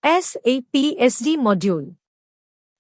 SAP SD module.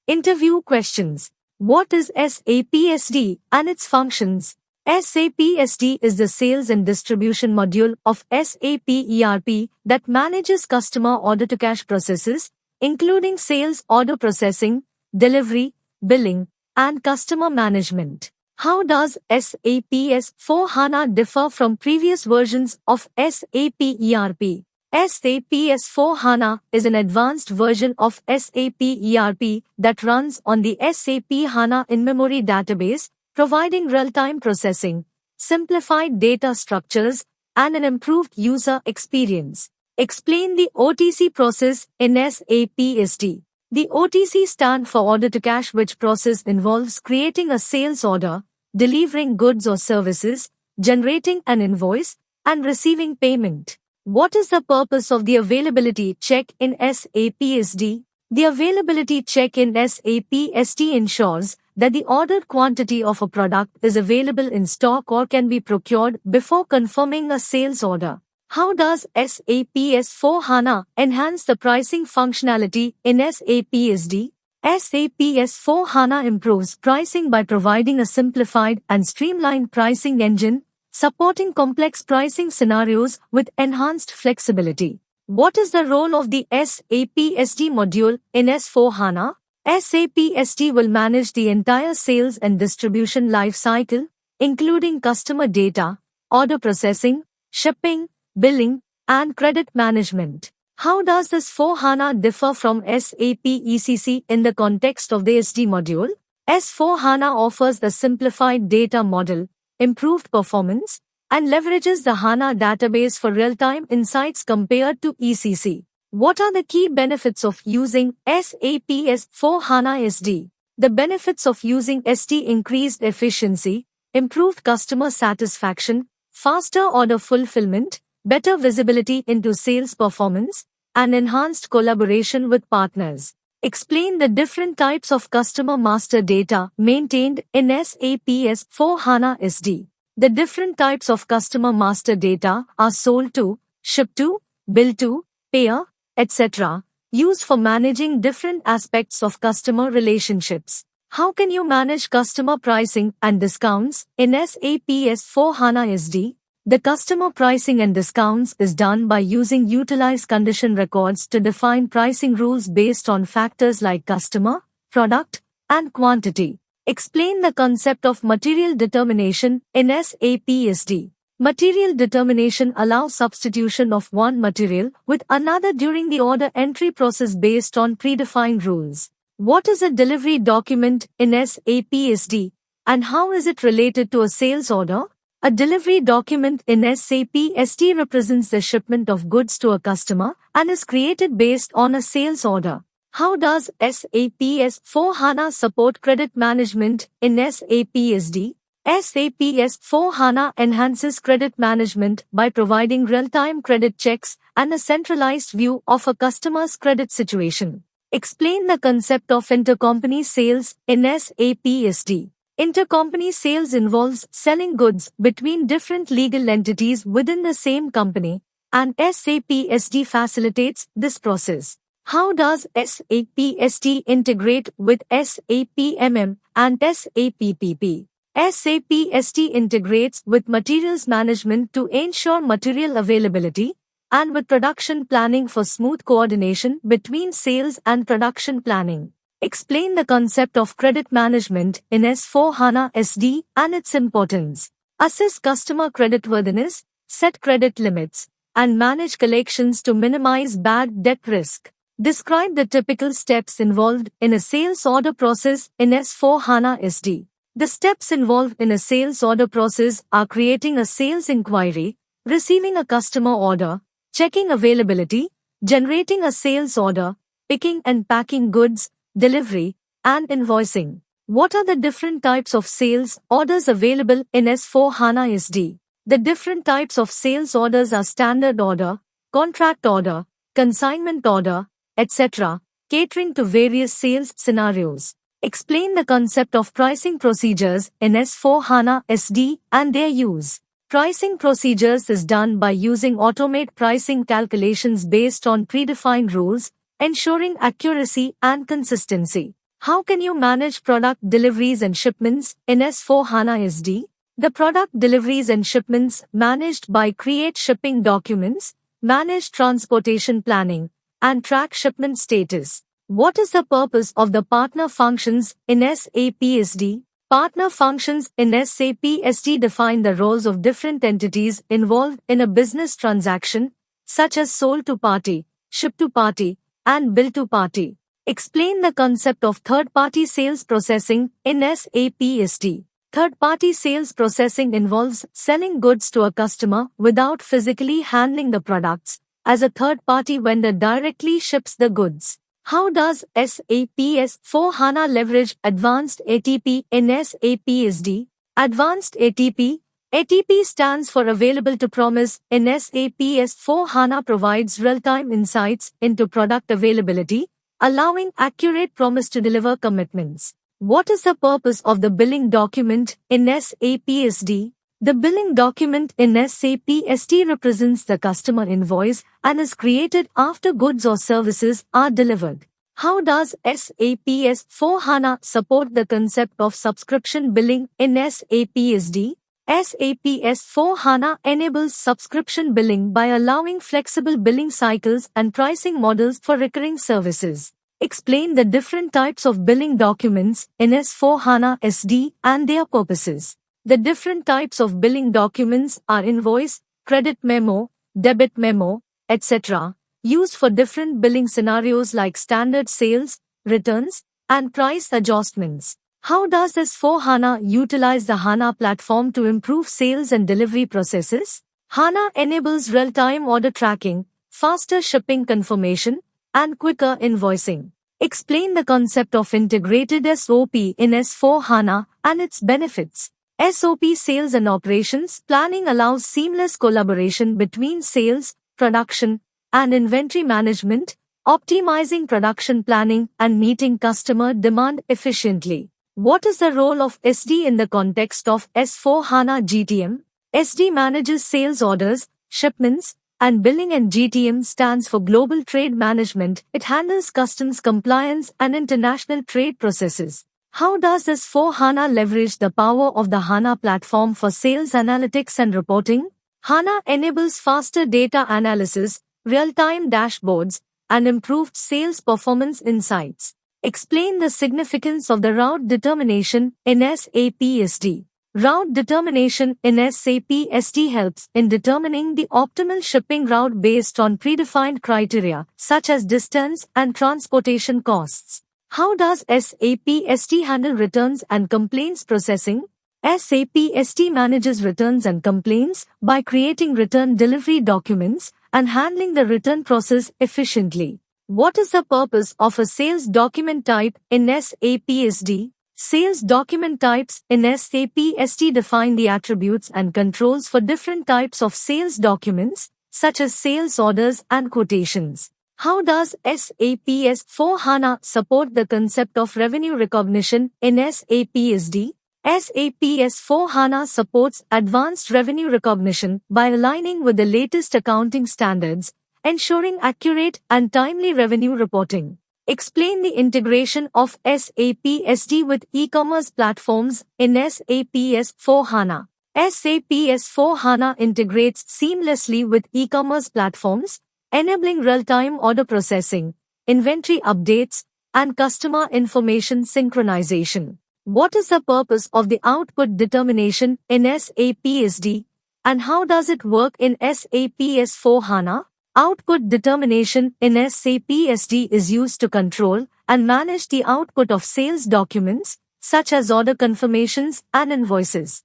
Interview questions. What is SAP SD and its functions? SAP SD is the sales and distribution module of SAP ERP that manages customer order-to-cash processes, including sales order processing, delivery, billing, and customer management. How does SAP S/4HANA differ from previous versions of SAP ERP? SAP S/4HANA is an advanced version of SAP ERP that runs on the SAP HANA in-memory database, providing real-time processing, simplified data structures, and an improved user experience. Explain the OTC process in SAP SD. The OTC stands for order-to-cash, which process involves creating a sales order, delivering goods or services, generating an invoice, and receiving payment. What is the purpose of the availability check in SAP SD? The availability check in SAP SD ensures that the ordered quantity of a product is available in stock or can be procured before confirming a sales order. How does SAP S/4HANA enhance the pricing functionality in SAP SD? SAP S/4HANA improves pricing by providing a simplified and streamlined pricing engine, supporting complex pricing scenarios with enhanced flexibility. What is the role of the SAP SD module in S/4HANA? SAP SD will manage the entire sales and distribution life cycle, including customer data, order processing, shipping, billing, and credit management. How does S/4HANA differ from SAP ECC in the context of the SD module? S/4HANA offers a simplified data model, improved performance, and leverages the HANA database for real-time insights compared to ECC. What are the key benefits of using SAP S/4HANA SD? The benefits of using SD: increased efficiency, improved customer satisfaction, faster order fulfillment, better visibility into sales performance, and enhanced collaboration with partners. Explain the different types of customer master data maintained in SAP S/4HANA SD. The different types of customer master data are sold to, shipped to, billed to, payer, etc., used for managing different aspects of customer relationships. How can you manage customer pricing and discounts in SAP S/4HANA SD? The customer pricing and discounts is done by using utilized condition records to define pricing rules based on factors like customer, product, and quantity. Explain the concept of material determination in SAP SD. Material determination allows substitution of one material with another during the order entry process based on predefined rules. What is a delivery document in SAP SD, and how is it related to a sales order? A delivery document in SAP SD represents the shipment of goods to a customer and is created based on a sales order. How does SAP S/4HANA support credit management in SAP SD? SAP S/4HANA enhances credit management by providing real-time credit checks and a centralized view of a customer's credit situation. Explain the concept of intercompany sales in SAP SD. Intercompany sales involves selling goods between different legal entities within the same company, and SAP SD facilitates this process. How does SAP SD integrate with SAP MM and SAP PP? SAP SD integrates with materials management to ensure material availability and with production planning for smooth coordination between sales and production planning. Explain the concept of credit management in S/4HANA SD and its importance. Assess customer creditworthiness, set credit limits, and manage collections to minimize bad debt risk. Describe the typical steps involved in a sales order process in S/4HANA SD. The steps involved in a sales order process are creating a sales inquiry, receiving a customer order, checking availability, generating a sales order, picking and packing goods, delivery, and invoicing. What are the different types of sales orders available in S/4HANA SD? The different types of sales orders are standard order, contract order, consignment order, etc., catering to various sales scenarios. Explain the concept of pricing procedures in S/4HANA SD and their use. Pricing procedures is done by using automate pricing calculations based on predefined rules, ensuring accuracy and consistency. How can you manage product deliveries and shipments in S/4HANA SD? The product deliveries and shipments managed by create shipping documents, manage transportation planning, and track shipment status. What is the purpose of the partner functions in SAP SD? Partner functions in SAP SD define the roles of different entities involved in a business transaction, such as sold to party, ship to party, and bill to party. Explain the concept of third-party sales processing in SAP SD. Third-party sales processing involves selling goods to a customer without physically handling the products, as a third-party vendor directly ships the goods. How does SAP S/4HANA leverage Advanced ATP in SAP SD? Advanced ATP stands for Available to Promise in SAP S/4HANA provides real-time insights into product availability, allowing accurate promise to deliver commitments. What is the purpose of the billing document in SAP SD? The billing document in SAP SD represents the customer invoice and is created after goods or services are delivered. How does SAP S/4HANA support the concept of subscription billing in SAP SD? SAP S/4HANA enables subscription billing by allowing flexible billing cycles and pricing models for recurring services. Explain the different types of billing documents in S/4HANA SD and their purposes. The different types of billing documents are invoice, credit memo, debit memo, etc., used for different billing scenarios like standard sales, returns, and price adjustments. How does S/4HANA utilize the HANA platform to improve sales and delivery processes? HANA enables real-time order tracking, faster shipping confirmation, and quicker invoicing. Explain the concept of integrated SOP in S/4HANA and its benefits. SOP sales and operations planning allows seamless collaboration between sales, production, and inventory management, optimizing production planning and meeting customer demand efficiently. What is the role of SD in the context of S/4HANA GTM? SD manages sales orders, shipments, and billing, and GTM stands for Global Trade Management. It handles customs compliance and international trade processes. How does S/4HANA leverage the power of the HANA platform for sales analytics and reporting? HANA enables faster data analysis, real-time dashboards, and improved sales performance insights. Explain the significance of the route determination in SAP SD. Route determination in SAP SD helps in determining the optimal shipping route based on predefined criteria, such as distance and transportation costs. How does SAP SD handle returns and complaints processing? SAP SD manages returns and complaints by creating return delivery documents and handling the return process efficiently. What is the purpose of a sales document type in SAP SD? Sales document types in SAP SD define the attributes and controls for different types of sales documents, such as sales orders and quotations. How does SAP S/4HANA support the concept of revenue recognition in SAP SD? SAP S/4HANA supports advanced revenue recognition by aligning with the latest accounting standards, ensuring accurate and timely revenue reporting. Explain the integration of SAP SD with e-commerce platforms in SAP S/4HANA. SAP S/4HANA integrates seamlessly with e-commerce platforms, enabling real-time order processing, inventory updates, and customer information synchronization. What is the purpose of the output determination in SAP SD, and how does it work in SAP S/4HANA? Output determination in SAP SD is used to control and manage the output of sales documents, such as order confirmations and invoices.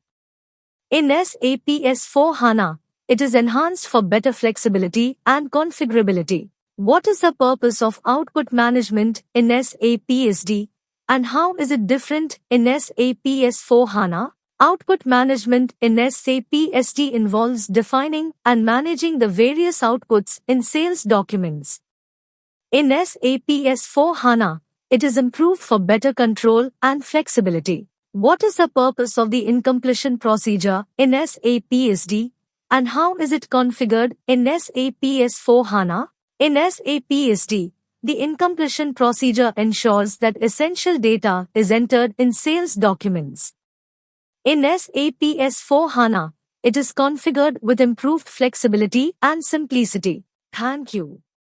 In SAP S/4HANA, it is enhanced for better flexibility and configurability. What is the purpose of output management in SAP SD, and how is it different in SAP S/4HANA? Output management in SAP SD involves defining and managing the various outputs in sales documents. In SAP S/4HANA, it is improved for better control and flexibility. What is the purpose of the incompletion procedure in SAP SD, and how is it configured in SAP S/4HANA? In SAP SD, The incompletion procedure ensures that essential data is entered in sales documents. In SAP S/4HANA, it is configured with improved flexibility and simplicity. Thank you.